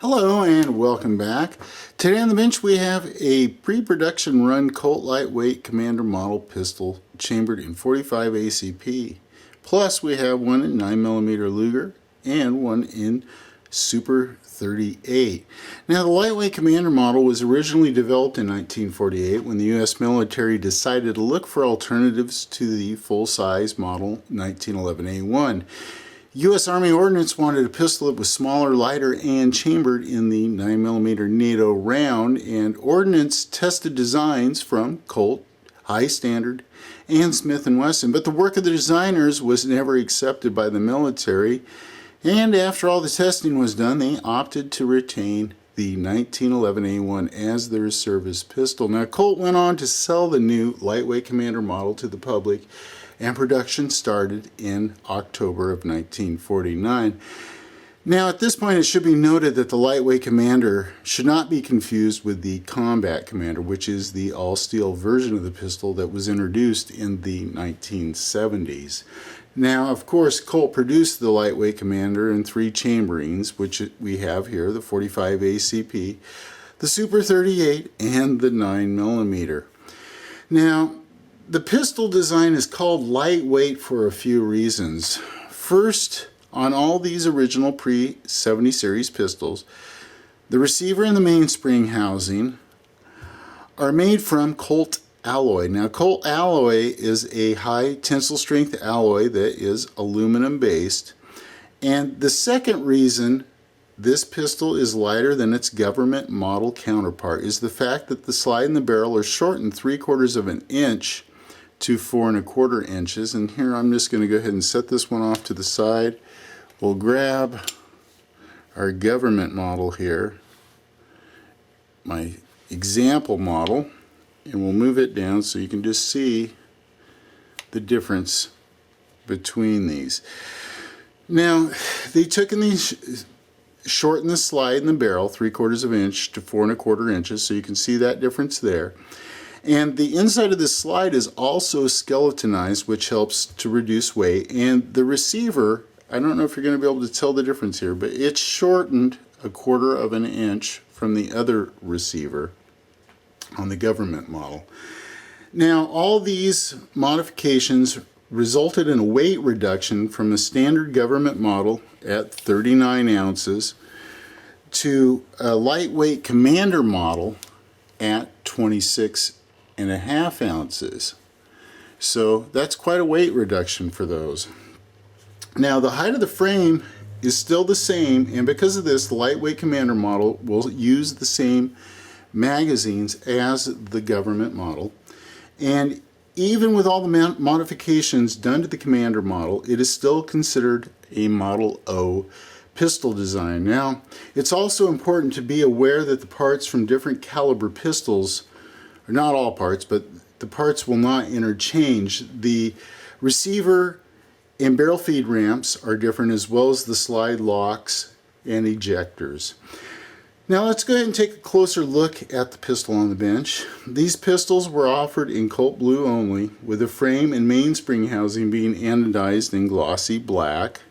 Hello and welcome back. Today on the bench we have a pre-production run Colt Lightweight Commander model pistol chambered in 45 ACP. Plus we have one in 9mm Luger and one in Super 38. Now the Lightweight Commander model was originally developed in 1948 when the U.S. military decided to look for alternatives to the full-size model 1911A1. U.S. Army Ordnance wanted a pistol that was smaller, lighter, and chambered in the 9mm NATO round, and Ordnance tested designs from Colt, High Standard, and Smith & Wesson, but the work of the designers was never accepted by the military, and after all the testing was done, they opted to retain the 1911A1 as their service pistol. Now, Colt went on to sell the new Lightweight Commander model to the public, and production started in October of 1949. Now at this point it should be noted that the Lightweight Commander should not be confused with the Combat Commander, which is the all-steel version of the pistol that was introduced in the 1970s. Now of course Colt produced the Lightweight Commander in 3 chamberings, which we have here, the 45 ACP, the Super 38, and the 9mm. Now the pistol design is called lightweight for a few reasons. First, on all these original pre-70 series pistols, the receiver and the mainspring housing are made from Colt alloy. Now Colt alloy is a high tensile strength alloy that is aluminum based. And the second reason this pistol is lighter than its government model counterpart is the fact that the slide and the barrel are shortened 3/4 of an inch to 4 1/4 inches. And here I'm just going to go ahead and set this one off to the side. We'll grab our government model here, my example model, and we'll move it down so you can just see the difference between these. Now they took and these shortened the slide and the barrel 3/4 of an inch to 4 1/4 inches, so you can see that difference there. And the inside of this slide is also skeletonized, which helps to reduce weight. And the receiver, I don't know if you're going to be able to tell the difference here, but it's shortened 1/4 of an inch from the other receiver on the government model. Now all these modifications resulted in a weight reduction from the standard government model at 39 ounces to a Lightweight Commander model at 26.5 ounces. So that's quite a weight reduction for those. Now the height of the frame is still the same, and because of this the Lightweight Commander model will use the same magazines as the government model. And even with all the modifications done to the Commander model, it is still considered a Model O pistol design. Now it's also important to be aware that the parts from different caliber pistols, or not all parts, but the parts will not interchange. The receiver and barrel feed ramps are different, as well as the slide locks and ejectors. Now let's go ahead and take a closer look at the pistol on the bench. These pistols were offered in Colt Blue only, with the frame and mainspring housing being anodized in glossy black.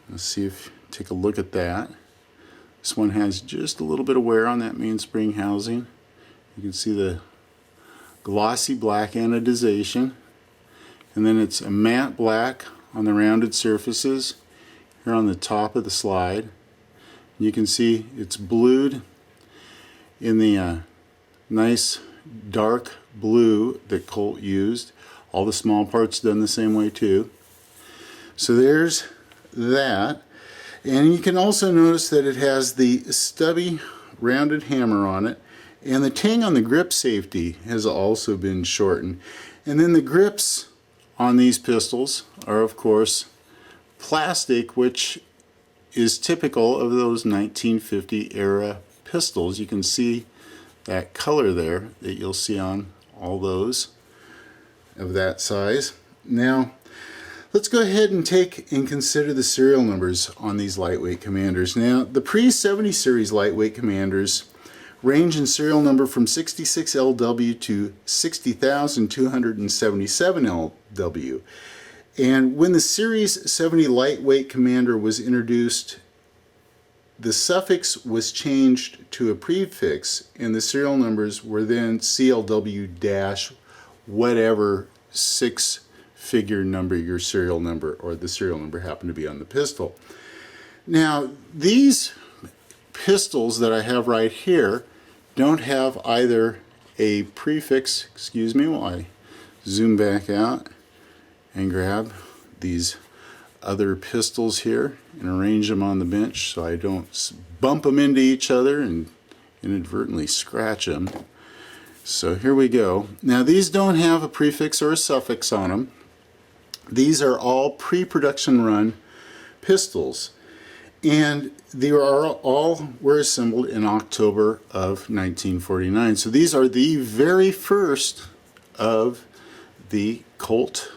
Let's see if take a look at that. This one has just a little bit of wear on that mainspring housing. You can see the glossy black anodization, and then it's a matte black on the rounded surfaces here on the top of the slide. You can see it's blued in the nice dark blue that Colt used. All the small parts done the same way too. So there's that. And you can also notice that it has the stubby rounded hammer on it, and the tang on the grip safety has also been shortened. And then the grips on these pistols are of course plastic, which is typical of those 1950 era pistols. You can see that color there that you'll see on all those of that size. Now let's go ahead and take and consider the serial numbers on these Lightweight Commanders. Now the pre-70 series Lightweight Commanders range in serial number from 66 LW to 60,277 LW. And when the Series 70 Lightweight Commander was introduced the suffix was changed to a prefix, and the serial numbers were then CLW dash whatever 6-figure number your serial number or the serial number happened to be on the pistol. Now, these pistols that I have right here don't have either a prefix, excuse me while I zoom back out and grab these other pistols here and arrange them on the bench so I don't bump them into each other and inadvertently scratch them. So here we go. Now these don't have a prefix or a suffix on them. These are all pre-production run pistols, and they all were assembled in October of 1949. So these are the very first of the Colt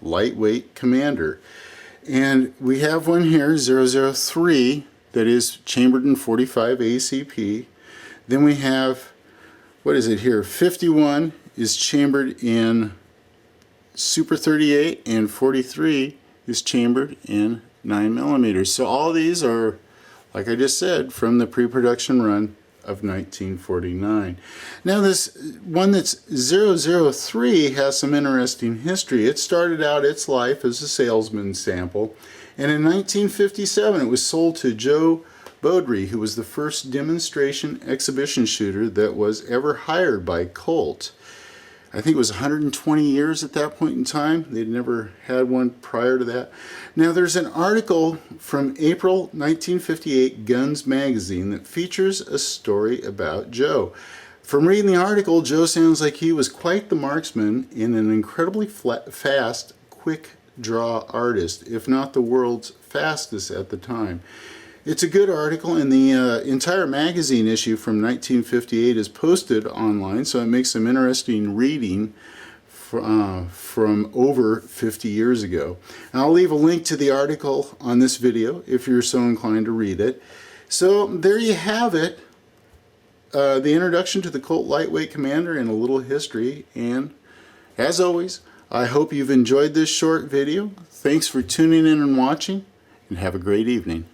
Lightweight Commander. And we have one here, 003, that is chambered in 45 ACP. Then we have, what is it here, 51 is chambered in Super 38, and 43 is chambered in 9mm. So all these are, like I just said, from the pre-production run of 1949. Now this one that's 003 has some interesting history. It started out its life as a salesman sample, and in 1957 it was sold to Joe Brodie, who was the first demonstration exhibition shooter that was ever hired by Colt. I think it was 120 years at that point in time. They'd never had one prior to that. Now there's an article from April 1958 Guns magazine that features a story about Joe. From reading the article, Joe sounds like he was quite the marksman and an incredibly fast, quick draw artist, if not the world's fastest at the time. It's a good article, and the entire magazine issue from 1958 is posted online, so it makes some interesting reading from over 50 years ago. And I'll leave a link to the article on this video if you're so inclined to read it. So there you have it, the introduction to the Colt Lightweight Commander and a little history. And as always, I hope you've enjoyed this short video. Thanks for tuning in and watching, and have a great evening.